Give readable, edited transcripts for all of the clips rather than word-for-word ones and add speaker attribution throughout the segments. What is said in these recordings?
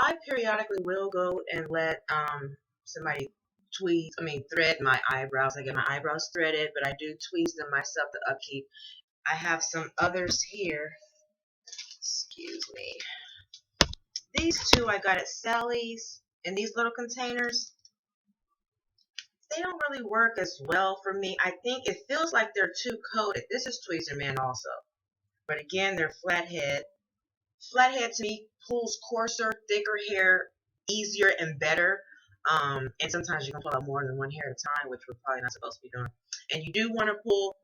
Speaker 1: I periodically will go and let somebody thread my eyebrows. I get my eyebrows threaded, but I do tweeze them myself to upkeep. I have some others here. Excuse me. These two I got at Sally's in these little containers. They don't really work as well for me. I think it feels like they're too coated. This is Tweezer Man also. But again, they're flathead. Flathead to me pulls coarser, thicker hair easier and better. And sometimes you can pull out more than one hair at a time, which we're probably not supposed to be doing. And you do want to pull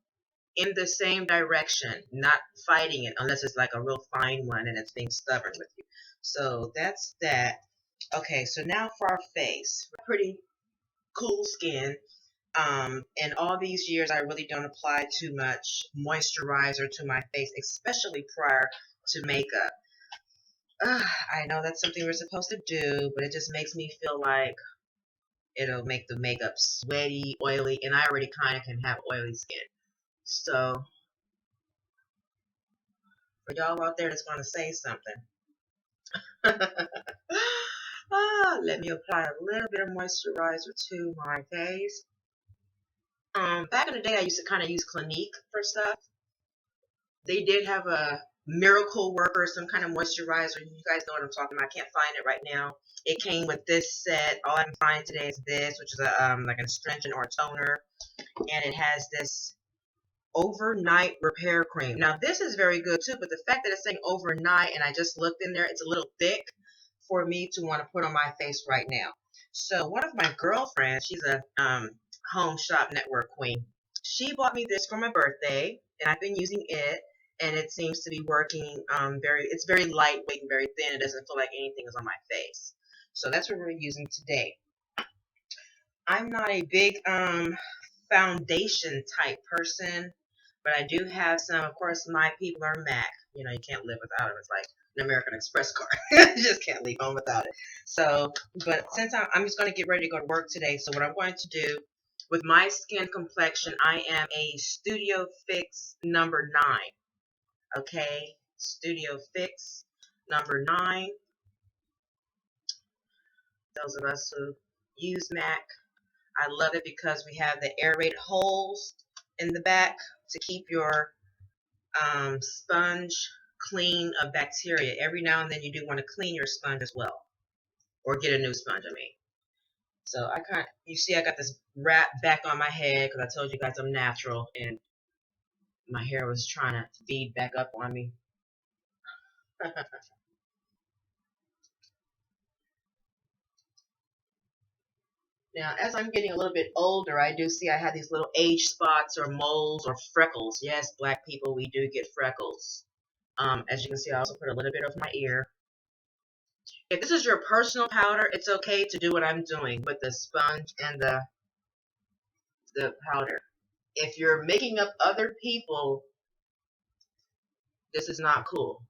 Speaker 1: in the same direction, not fighting it, unless it's like a real fine one and it's being stubborn with you. So that's that. Okay, so now for our face. Pretty cool skin. And all these years, I really don't apply too much moisturizer to my face, especially prior to makeup. I know that's something we're supposed to do, but it just makes me feel like it'll make the makeup sweaty, oily, and I already kind of can have oily skin. So, for y'all out there that's going to say something, let me apply a little bit of moisturizer to my face. Back in the day, I used to kind of use Clinique for stuff. They did have a miracle worker, some kind of moisturizer. You guys know what I'm talking about. I can't find it right now. It came with this set. All I can find today is this, which is a like an astringent or a toner, and it has this overnight repair cream. Now this is very good too, but the fact that it's saying overnight and I just looked in there, it's a little thick for me to want to put on my face right now. So one of my girlfriends, she's a home shop network queen. She bought me this for my birthday, and I've been using it, and it seems to be working. It's very lightweight and very thin. It doesn't feel like anything is on my face. So that's what we're using today. I'm not a big foundation type person, but I do have some. Of course, my people are MAC. You know, you can't live without them. It's like an American Express card. You just can't leave home without it. So, but since I'm just going to get ready to go to work today, so what I'm going to do with my skin complexion, I am a Studio Fix number 9. Okay, Studio Fix number 9. Those of us who use MAC, I love it because we have the aerated holes in the back to keep your sponge clean of bacteria. Every now and then you do want to clean your sponge as well, or get a new sponge, I mean. So you see I got this wrap back on my head because I told you guys I'm natural and my hair was trying to feed back up on me. Now, as I'm getting a little bit older, I do see I have these little age spots or moles or freckles. Yes, black people, we do get freckles. As you can see, I also put a little bit of my ear. If this is your personal powder, it's okay to do what I'm doing with the sponge and the powder. If you're making up other people, this is not cool.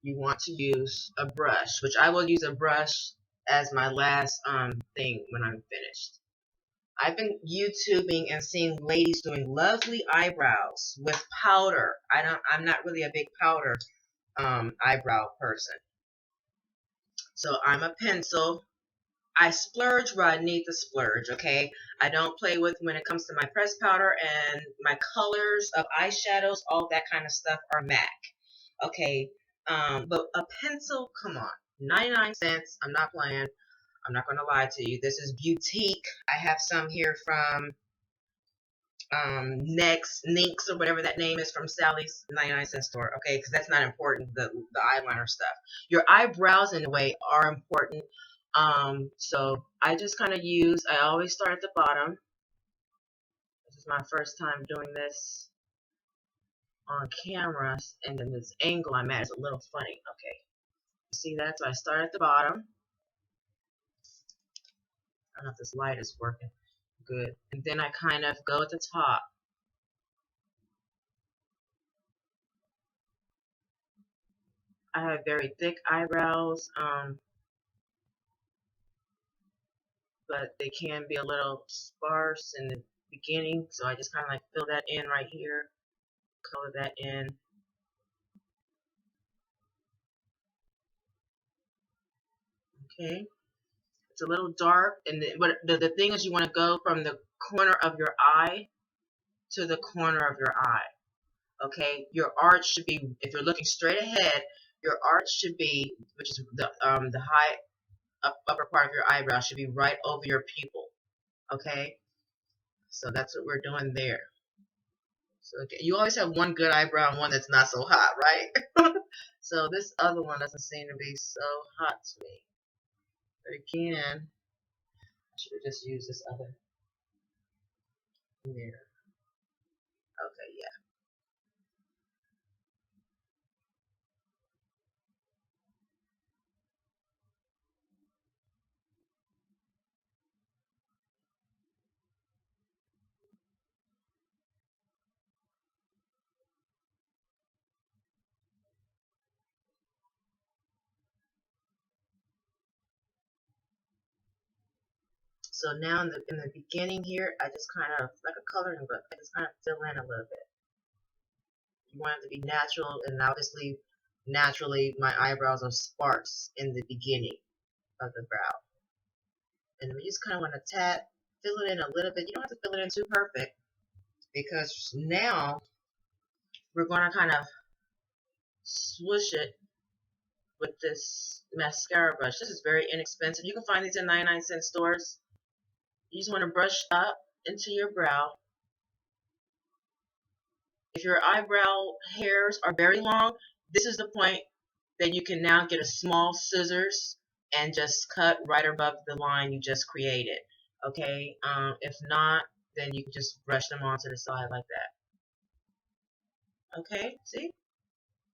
Speaker 1: You want to use a brush, which I will use a brush as my last thing when I'm finished. I've been YouTubing and seeing ladies doing lovely eyebrows with powder. I'm not really a big powder eyebrow person. So I'm a pencil. I splurge where I need to splurge, okay? I don't play with when it comes to my pressed powder and my colors of eyeshadows, all that kind of stuff are MAC. Okay, but a pencil, come on, 99 cents, I'm not playing. I'm not going to lie to you. This is Boutique. I have some here from Nix or whatever that name is from Sally's 99-cent store. Okay, because that's not important. The eyeliner stuff. Your eyebrows in a way are important. So I just kind of I always start at the bottom. This is my first time doing this on camera, and then this angle I'm at is a little funny. Okay, you see that? So I start at the bottom. I don't know if this light is working good. And then I kind of go at the top. I have very thick eyebrows, but they can be a little sparse in the beginning. So I just kind of like fill that in right here, color that in. Okay, it's a little dark, and the thing is, you want to go from the corner of your eye to the corner of your eye. Okay, your arch should be, if you're looking straight ahead, your arch should be, which is the high upper part of your eyebrow, should be right over your pupil. Okay, so that's what we're doing there. So okay, you always have one good eyebrow and one that's not so hot, right? So this other one doesn't seem to be so hot to me. But again, I should have just used this other mirror. Okay, yeah. So now in the beginning here, I just kind of, like a coloring book, I just kind of fill in a little bit. You want it to be natural, and obviously, naturally, my eyebrows are sparse in the beginning of the brow. And we just kind of want to fill it in a little bit. You don't have to fill it in too perfect, because now we're going to kind of swoosh it with this mascara brush. This is very inexpensive. You can find these in 99-cent stores. You just want to brush up into your brow. If your eyebrow hairs are very long, this is the point that you can now get a small scissors and just cut right above the line you just created. Okay, if not, then you can just brush them onto the side like that. Okay, see?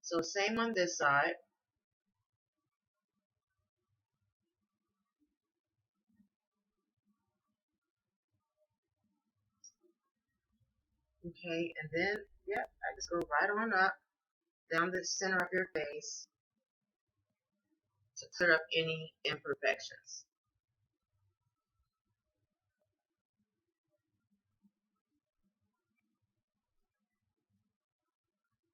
Speaker 1: So same on this side. Okay, and then, yep, I just go right on up down the center of your face to clear up any imperfections.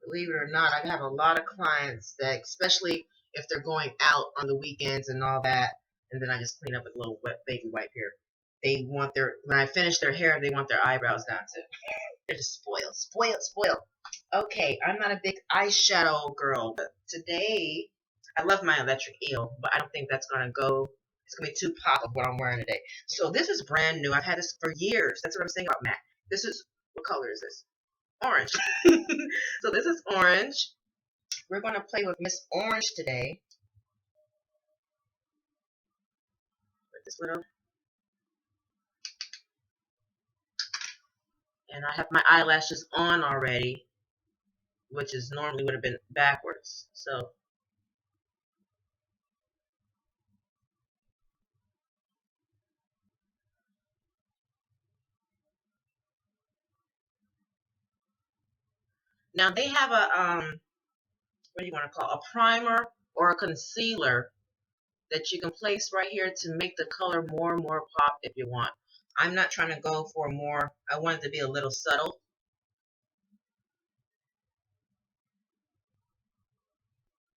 Speaker 1: Believe it or not, I have a lot of clients that, especially if they're going out on the weekends and all that, and then I just clean up with a little wet baby wipe here. They want when I finish their hair, they want their eyebrows done too. They're just spoiled, spoiled, spoiled. Okay, I'm not a big eyeshadow girl, but today, I love my electric eel, but I don't think that's going to go, it's going to be too pop of what I'm wearing today. So this is brand new. I've had this for years. That's what I'm saying about MAC. This is, what color is this? Orange. So this is orange. We're going to play with Miss Orange today. With this little, and I have my eyelashes on already, which is normally would have been backwards. So now they have what do you want to call, a primer or a concealer that you can place right here to make the color more and more pop if you want. I'm not trying to go for more, I want it to be a little subtle.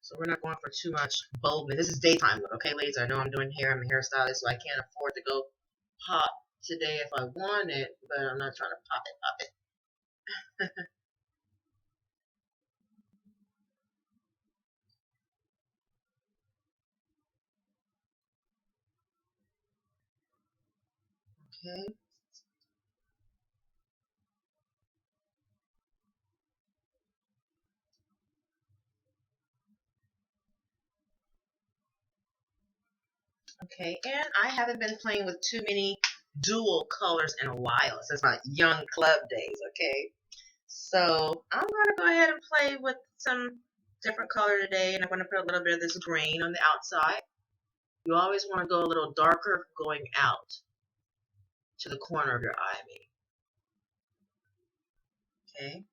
Speaker 1: So we're not going for too much boldness. This is daytime look, okay, ladies? I know I'm doing hair. I'm a hairstylist, so I can't afford to go pop today if I want it, but I'm not trying to pop it. Okay. Okay, and I haven't been playing with too many dual colors in a while since my young club days, okay? So I'm going to go ahead and play with some different color today, and I'm going to put a little bit of this green on the outside. You always want to go a little darker going out to the corner of your eye, okay?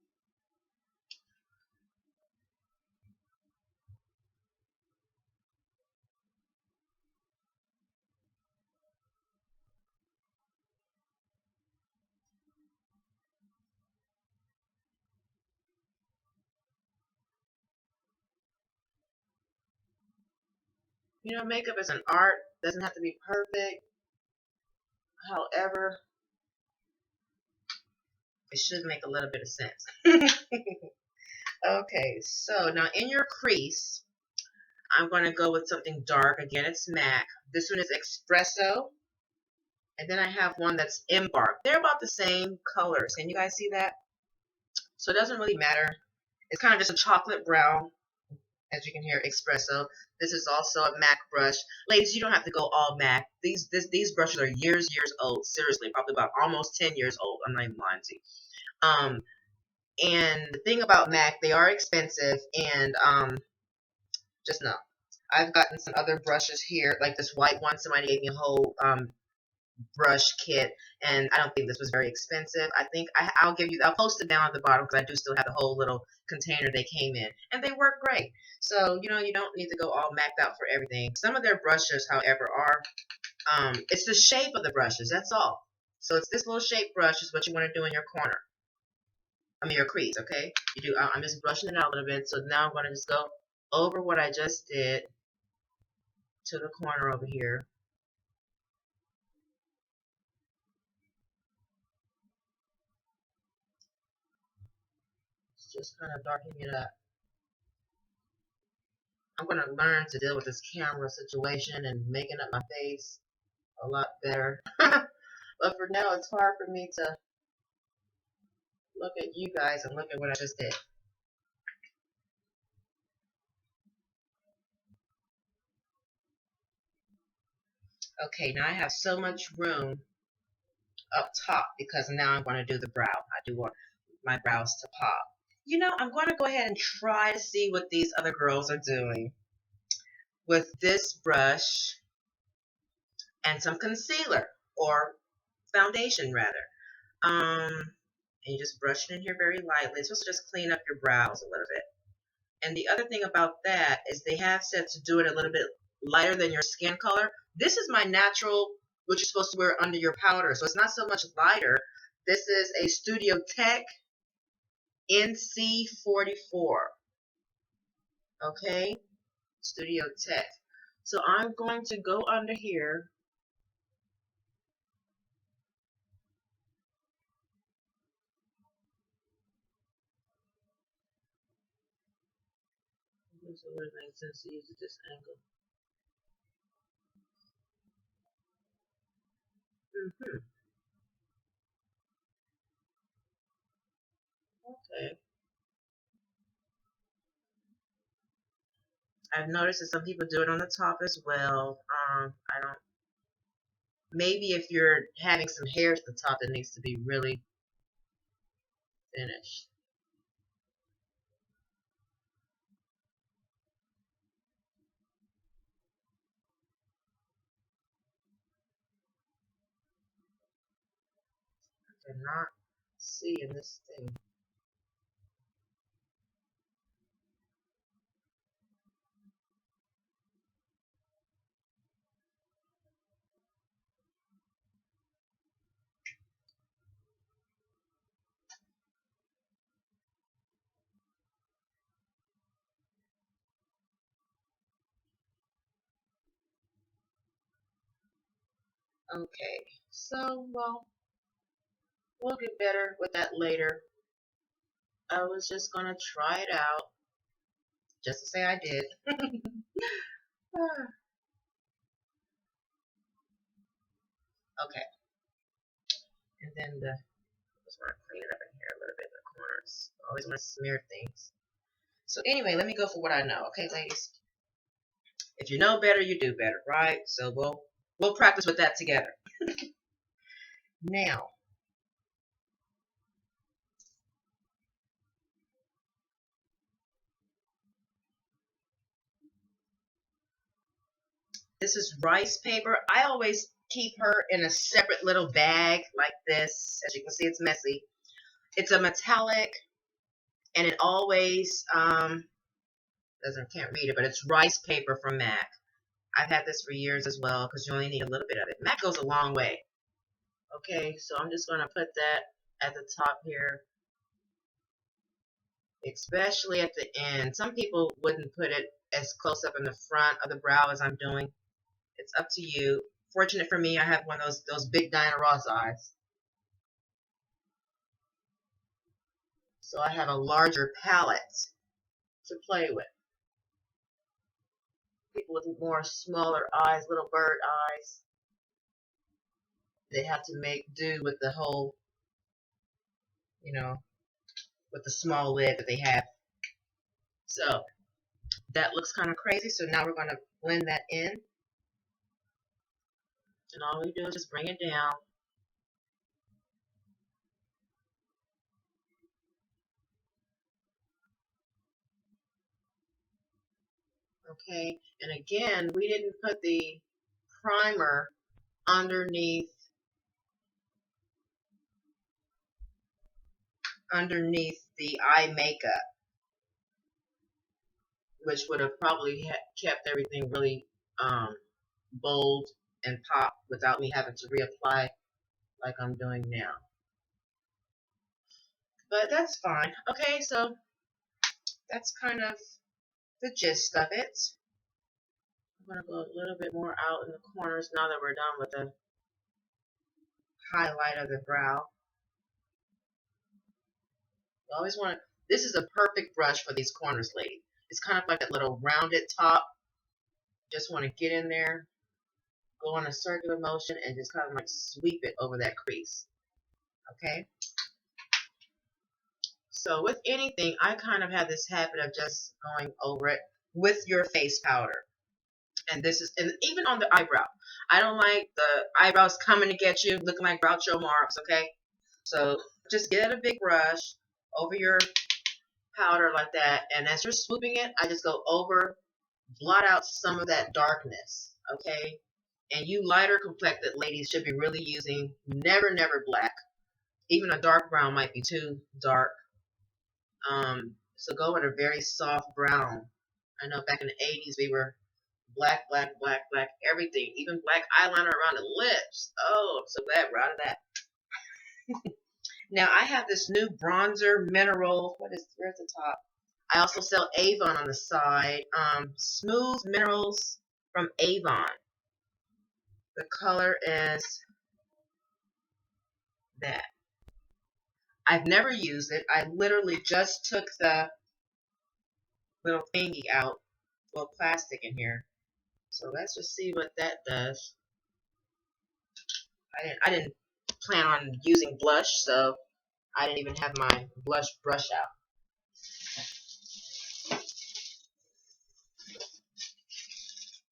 Speaker 1: You know, makeup is an art. Doesn't have to be perfect. However, it should make a little bit of sense. Okay, so now in your crease, I'm going to go with something dark. Again, it's MAC. This one is Espresso. And then I have one that's Embark. They're about the same colors. Can you guys see that? So it doesn't really matter. It's kind of just a chocolate brown, as you can hear, Espresso. This is also a MAC brush. Ladies, you don't have to go all MAC. These brushes are years old. Seriously, probably about almost 10 years old. I'm not even lying to you. And the thing about MAC, they are expensive, and just know. I've gotten some other brushes here, like this white one. Somebody gave me a whole brush kit, and I don't think this was very expensive. I think I'll post it down at the bottom because I do still have the whole little container they came in, and they work great. So you know, you don't need to go all macked out for everything. Some of their brushes, however, are it's the shape of the brushes. That's all. So it's this little shape brush is what you want to do in your corner. I mean your crease. Okay, you do. I'm just brushing it out a little bit. So now I'm going to just go over what I just did to the corner over here. Just kind of darkening it up. I'm going to learn to deal with this camera situation and making up my face a lot better. But for now, it's hard for me to look at you guys and look at what I just did. Okay, now I have so much room up top because now I'm going to do the brow. I do want my brows to pop. You know, I'm going to go ahead and try to see what these other girls are doing with this brush and some concealer or foundation rather. And you just brush it in here very lightly. It's supposed to just clean up your brows a little bit. And the other thing about that is they have said to do it a little bit lighter than your skin color. This is my natural, what you're supposed to wear under your powder. So it's not so much lighter. This is a Studio Tech NC44. Okay? Studio Tech. So I'm going to go under here. This would make sense to use at this angle. Okay. I've noticed that some people do it on the top as well. I don't. Maybe if you're having some hairs at the top that needs to be really finished. I cannot see in this thing. Okay, so well, we'll get better with that later. I was just gonna try it out, just to say I did. Okay, and then just want to clean it up in here a little bit in the corners. I always want to smear things. So anyway, let me go for what I know. Okay, ladies. If you know better, you do better, right? So we'll practice with that together. Now, this is rice paper. I always keep her in a separate little bag like this. As you can see, it's messy. It's a metallic, and it always doesn't can't read it, but it's rice paper from MAC. I've had this for years as well because you only need a little bit of it. MAC goes a long way. Okay, so I'm just gonna put that at the top here, especially at the end. Some people wouldn't put it as close up in the front of the brow as I'm doing. It's up to you. Fortunate for me, I have one of those big Diana Ross eyes. So I have a larger palette to play with. People with more smaller eyes, little bird eyes, they have to make do with the whole, with the small lid that they have. So that looks kind of crazy. So now we're going to blend that in. And all we do is just bring it down. Okay, and again, we didn't put the primer underneath the eye makeup, which would have probably kept everything really bold and pop without me having to reapply like I'm doing now. But that's fine. Okay, so that's kind of the gist of it. I'm going to go a little bit more out in the corners now that we're done with the highlight of the brow. You always want to, this is a perfect brush for these corners, lady. It's kind of like that little rounded top. Just want to get in there, go in a circular motion, and just kind of like sweep it over that crease. Okay? So with anything, I kind of have this habit of just going over it with your face powder. And even on the eyebrow. I don't like the eyebrows coming to get you, looking like Groucho Marx, okay? So just get a big brush over your powder like that, and as you're swooping it, I just go over, blot out some of that darkness, okay? And you lighter complected ladies should be really using never black. Even a dark brown might be too dark. So go with a very soft brown. I know back in the 80s we were black, everything, even black eyeliner around the lips. Oh, I'm so glad we're out of that. Now I have this new bronzer mineral. Where's the top? I also sell Avon on the side. Smooth Minerals from Avon. The color is that. I've never used it. I literally just took the little thingy out, little plastic in here. So let's just see what that does. I didn't plan on using blush, so I didn't even have my blush brush out.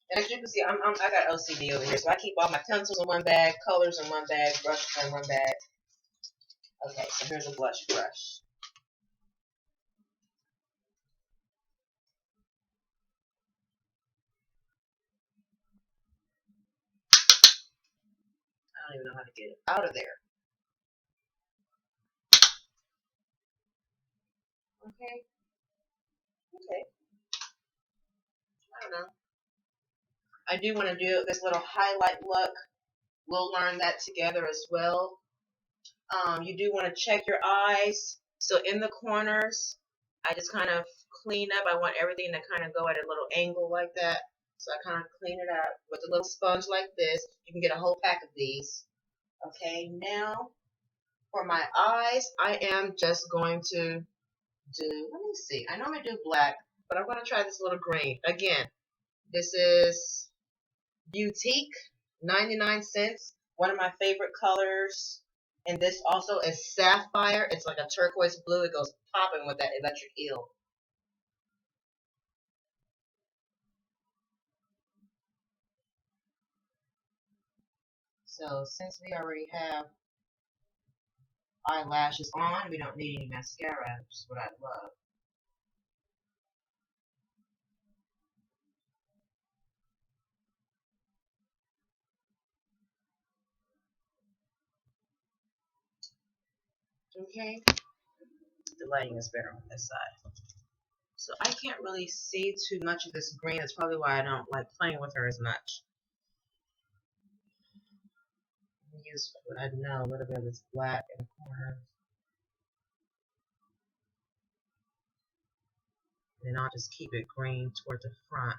Speaker 1: And as you can see, I got OCD over here, so I keep all my pencils in one bag, colors in one bag, brushes in one bag. Okay, so here's a blush brush. I don't even know how to get it out of there. Okay. I don't know. I do want to do this little highlight look. We'll learn that together as well. You do want to check your eyes. So in the corners, I just kind of clean up. I want everything to kind of go at a little angle like that. So I kind of clean it up with a little sponge like this. You can get a whole pack of these. Okay, now for my eyes, I am just going to let me see. I normally do black, but I'm going to try this little green. Again, this is Boutique, 99 cents. One of my favorite colors. And this also is Sapphire. It's like a turquoise blue. It goes popping with that electric eel. So since we already have eyelashes on, we don't need any mascara, which is what I love. Okay, the lighting is better on this side. So I can't really see too much of this green. That's probably why I don't like playing with her as much. Use what I know, a little bit of this black in the corner. And I'll just keep it green toward the front.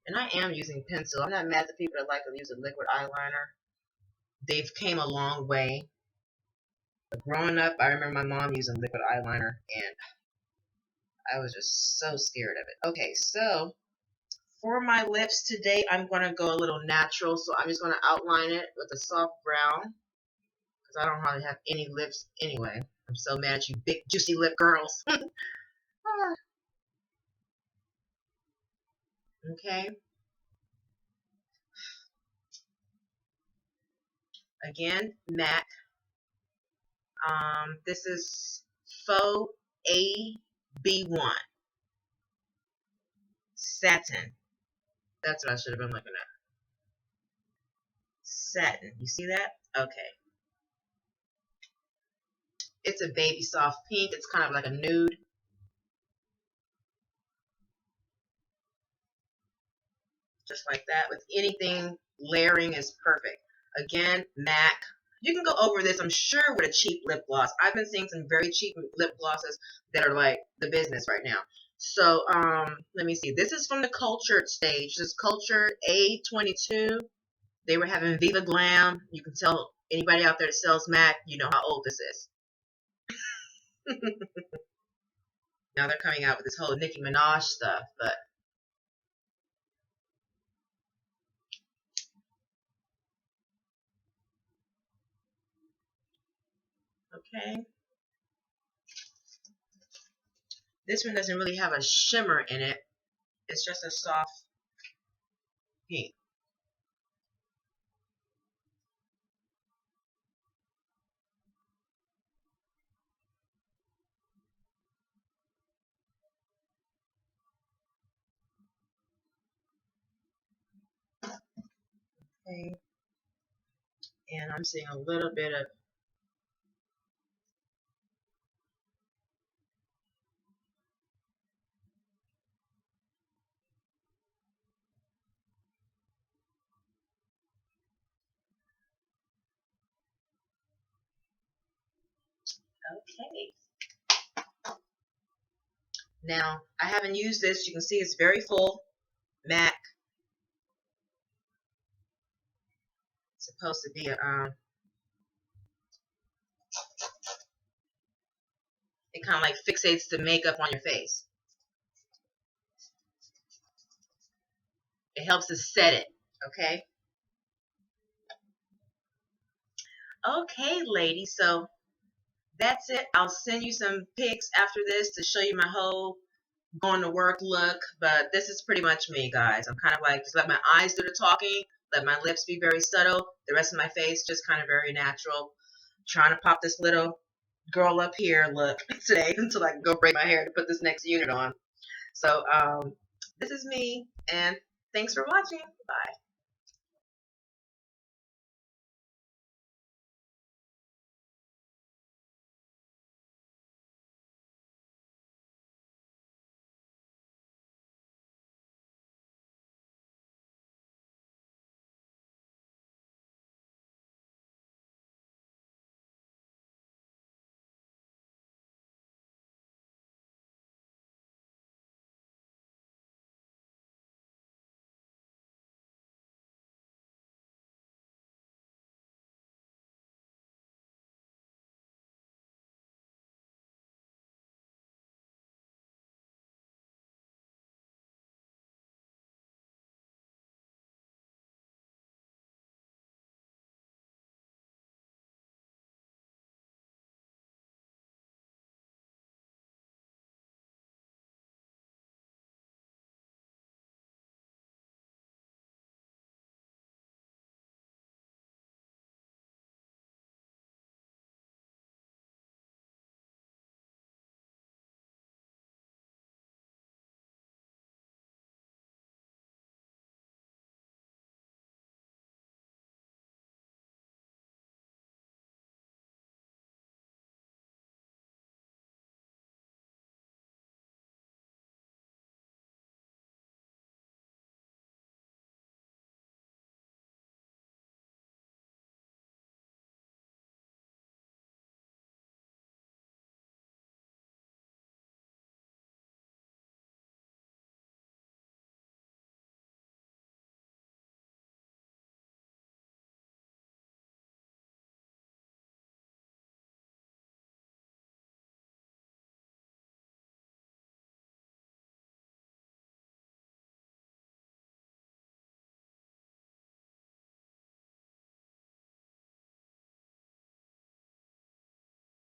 Speaker 1: And I am using pencil. I'm not mad at the people that like to use a liquid eyeliner. They've came a long way. But growing up, I remember my mom using liquid eyeliner, and I was just so scared of it. Okay, so for my lips today, I'm going to go a little natural. So I'm just going to outline it with a soft brown, because I don't hardly have any lips anyway. I'm so mad at you big, juicy lip girls. Okay, again, MAC. This is Faux AB1 Satin. That's what I should have been looking at. Satin. You see that? Okay. It's a baby soft pink. It's kind of like a nude. Just like that. With anything, layering is perfect. Again, MAC. You can go over this, I'm sure, with a cheap lip gloss. I've been seeing some very cheap lip glosses that are like the business right now. So, let me see. This is from the Cultured stage. This is Cultured A22. They were having Viva Glam. You can tell anybody out there that sells MAC, you know how old this is. Now they're coming out with this whole Nicki Minaj stuff, but okay. This one doesn't really have a shimmer in it. It's just a soft pink. Okay. And I'm seeing a little bit of, okay. Now, I haven't used this. You can see it's very full. MAC. It's supposed to be a, it kind of like fixates the makeup on your face. It helps to set it, okay? Okay, ladies, so that's it. I'll send you some pics after this to show you my whole going to work look, but this is pretty much me, guys. I'm kind of like, just let my eyes do the talking, let my lips be very subtle, the rest of my face just kind of very natural. Trying to pop this little girl up here look today until I can go braid my hair to put this next unit on. So, this is me, and thanks for watching. Bye.